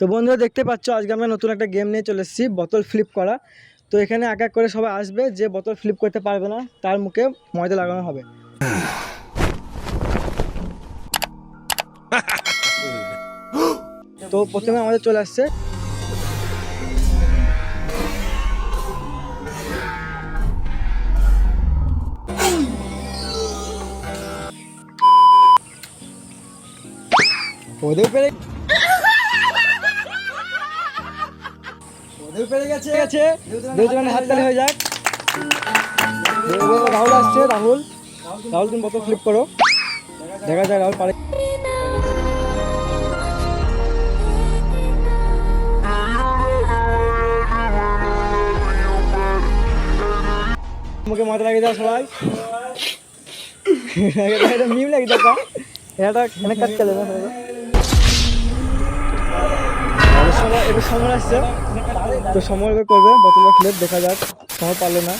তো বন্ধুরা দেখতে পাচ্ছ আজকে আমরা নতুন একটা গেম নিয়ে চলে এসেছি, বোতল ফ্লিপ করা। তো এখানে এক এক করে সবাই আসবে, যে বোতল ফ্লিপ করতে পারবে না তার মুখে ময়দা লাগানো হবে। তো প্রথমে আমাদের চলে আসছে ওদের পেরে গেছে হাততালি হয়ে যাক। রাহুল আসছে, রাহুল তুমি বোতল ফ্লিপ করো, দেখা যায় রাহুল পারে। মুখে মাথা লাগিয়ে দাও সবাই, মিম লাগিয়ে দাও। এটা এখানে কাজ চলে না, সময় আসছে তো সময় করবে বোতলের ফ্লিপ, দেখা যাক সময় পারলো না।